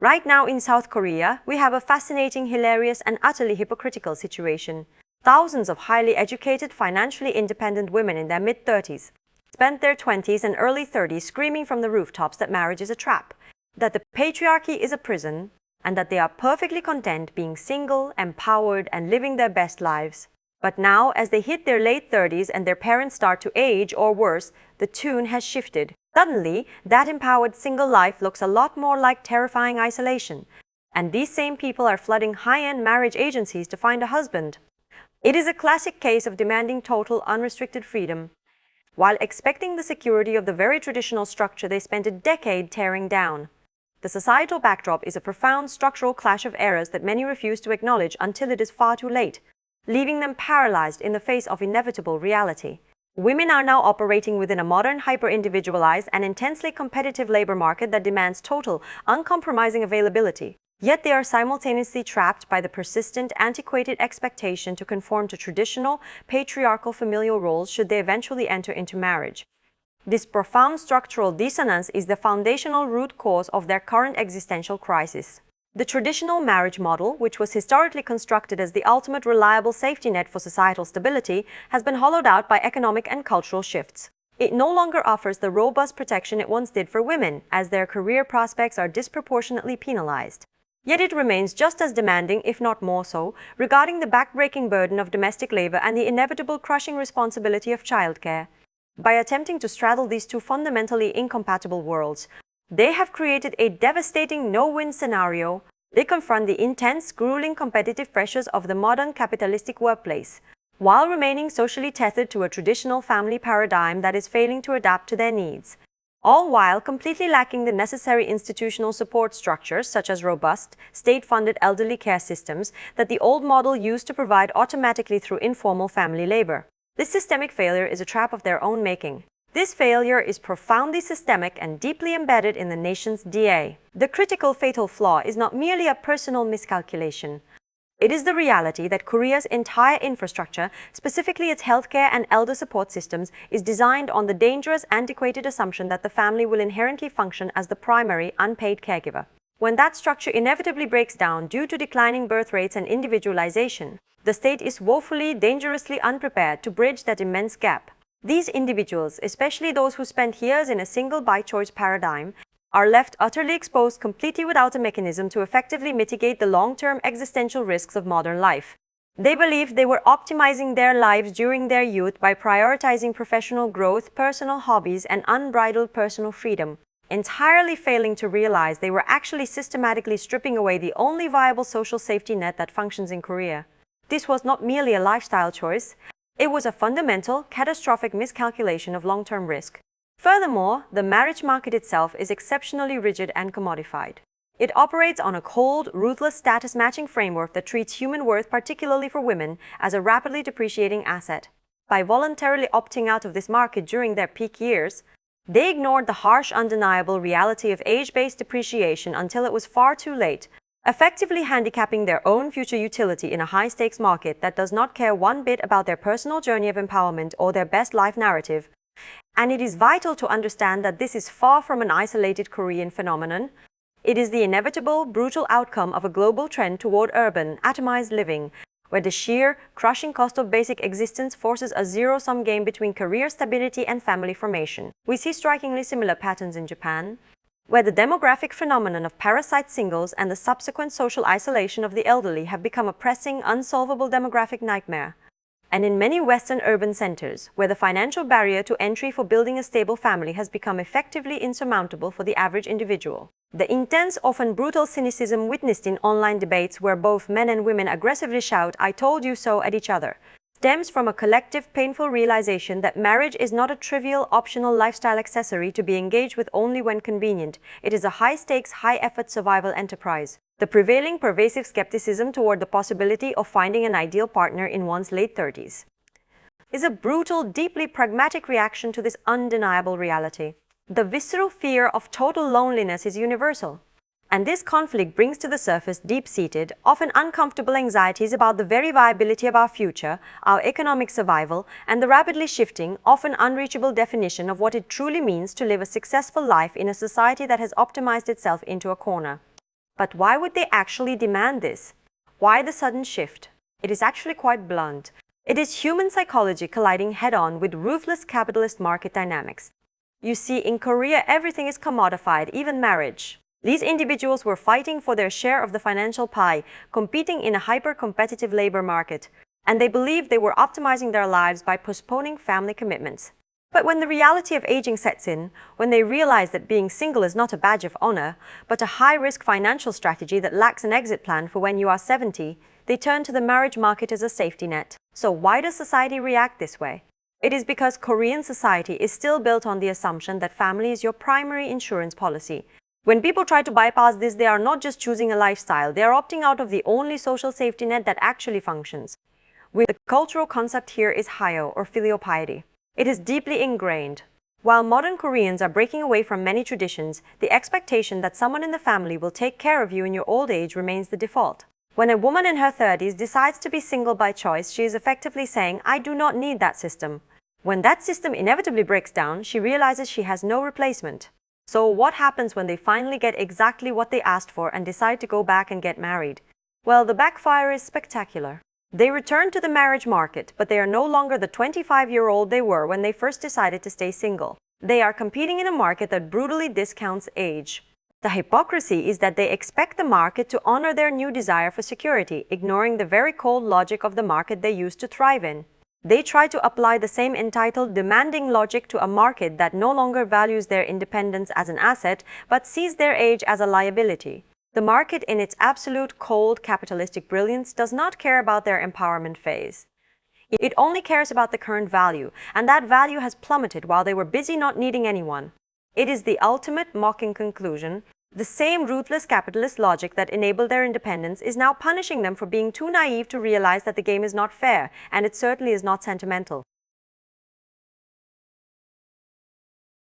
Right now in South Korea, we have a fascinating, hilarious, and utterly hypocritical situation. Thousands of highly educated, financially independent women in their mid-30s spent their 20s and early 30s screaming from the rooftops that marriage is a trap, that the patriarchy is a prison, and that they are perfectly content being single, empowered, and living their best lives. But now, as they hit their late 30s and their parents start to age, or worse, the tune has shifted. Suddenly, that empowered single life looks a lot more like terrifying isolation, and these same people are flooding high-end marriage agencies to find a husband. It is a classic case of demanding total, unrestricted freedom, while expecting the security of the very traditional structure they spent a decade tearing down. The societal backdrop is a profound structural clash of errors that many refuse to acknowledge until it is far too late, leaving them paralyzed in the face of inevitable reality. Women are now operating within a modern, hyper-individualized, and intensely competitive labor market that demands total, uncompromising availability. Yet they are simultaneously trapped by the persistent, antiquated expectation to conform to traditional, patriarchal familial roles should they eventually enter into marriage. This profound structural dissonance is the foundational root cause of their current existential crisis. The traditional marriage model, which was historically constructed as the ultimate reliable safety net for societal stability, has been hollowed out by economic and cultural shifts. It no longer offers the robust protection it once did for women, as their career prospects are disproportionately penalized. Yet it remains just as demanding, if not more so, regarding the backbreaking burden of domestic labor and the inevitable crushing responsibility of childcare. By attempting to straddle these two fundamentally incompatible worlds, they have created a devastating no-win scenario. They confront the intense, grueling competitive pressures of the modern capitalistic workplace, while remaining socially tethered to a traditional family paradigm that is failing to adapt to their needs, all while completely lacking the necessary institutional support structures such as robust, state-funded elderly care systems that the old model used to provide automatically through informal family labor. This systemic failure is a trap of their own making. This failure is profoundly systemic and deeply embedded in the nation's DNA. The critical fatal flaw is not merely a personal miscalculation. It is the reality that Korea's entire infrastructure, specifically its healthcare and elder support systems, is designed on the dangerous, antiquated assumption that the family will inherently function as the primary, unpaid caregiver. When that structure inevitably breaks down due to declining birth rates and individualization, the state is woefully, dangerously unprepared to bridge that immense gap. These individuals, especially those who spent years in a single by-choice paradigm, are left utterly exposed, completely without a mechanism to effectively mitigate the long-term existential risks of modern life. They believed they were optimizing their lives during their youth by prioritizing professional growth, personal hobbies, and unbridled personal freedom, entirely failing to realize they were actually systematically stripping away the only viable social safety net that functions in Korea. This was not merely a lifestyle choice, it was a fundamental, catastrophic miscalculation of long-term risk. Furthermore, the marriage market itself is exceptionally rigid and commodified. It operates on a cold, ruthless status-matching framework that treats human worth, particularly for women, as a rapidly depreciating asset. By voluntarily opting out of this market during their peak years, they ignored the harsh, undeniable reality of age-based depreciation until it was far too late, effectively handicapping their own future utility in a high-stakes market that does not care one bit about their personal journey of empowerment or their best life narrative. And it is vital to understand that this is far from an isolated Korean phenomenon. It is the inevitable, brutal outcome of a global trend toward urban, atomized living, where the sheer, crushing cost of basic existence forces a zero-sum game between career stability and family formation. We see strikingly similar patterns in Japan, where the demographic phenomenon of parasite singles and the subsequent social isolation of the elderly have become a pressing, unsolvable demographic nightmare. And in many Western urban centers, where the financial barrier to entry for building a stable family has become effectively insurmountable for the average individual. The intense, often brutal cynicism witnessed in online debates where both men and women aggressively shout, "I told you so" at each other, stems from a collective, painful realization that marriage is not a trivial, optional lifestyle accessory to be engaged with only when convenient. It is a high-stakes, high-effort survival enterprise. The prevailing pervasive skepticism toward the possibility of finding an ideal partner in one's late 30s is a brutal, deeply pragmatic reaction to this undeniable reality. The visceral fear of total loneliness is universal, and this conflict brings to the surface deep-seated, often uncomfortable anxieties about the very viability of our future, our economic survival, and the rapidly shifting, often unreachable definition of what it truly means to live a successful life in a society that has optimized itself into a corner. But why would they actually demand this? Why the sudden shift? It is actually quite blunt. It is human psychology colliding head-on with ruthless capitalist market dynamics. You see, in Korea, everything is commodified, even marriage. These individuals were fighting for their share of the financial pie, competing in a hyper-competitive labor market, and they believed they were optimizing their lives by postponing family commitments. But when the reality of aging sets in, when they realize that being single is not a badge of honor, but a high-risk financial strategy that lacks an exit plan for when you are 70, they turn to the marriage market as a safety net. So why does society react this way? It is because Korean society is still built on the assumption that family is your primary insurance policy. When people try to bypass this, they are not just choosing a lifestyle, they are opting out of the only social safety net that actually functions. The cultural concept here is hayo, or filial piety. It is deeply ingrained. While modern Koreans are breaking away from many traditions, the expectation that someone in the family will take care of you in your old age remains the default. When a woman in her 30s decides to be single by choice, she is effectively saying, I do not need that system. When that system inevitably breaks down, she realizes she has no replacement. So what happens when they finally get exactly what they asked for and decide to go back and get married? Well, the backfire is spectacular. They return to the marriage market, but they are no longer the 25-year-old they were when they first decided to stay single. They are competing in a market that brutally discounts age. The hypocrisy is that they expect the market to honor their new desire for security, ignoring the very cold logic of the market they used to thrive in. They try to apply the same entitled, demanding logic to a market that no longer values their independence as an asset, but sees their age as a liability. The market, in its absolute cold capitalistic brilliance, does not care about their empowerment phase. It only cares about the current value, and that value has plummeted while they were busy not needing anyone. It is the ultimate mocking conclusion. The same ruthless capitalist logic that enabled their independence is now punishing them for being too naive to realize that the game is not fair, and it certainly is not sentimental.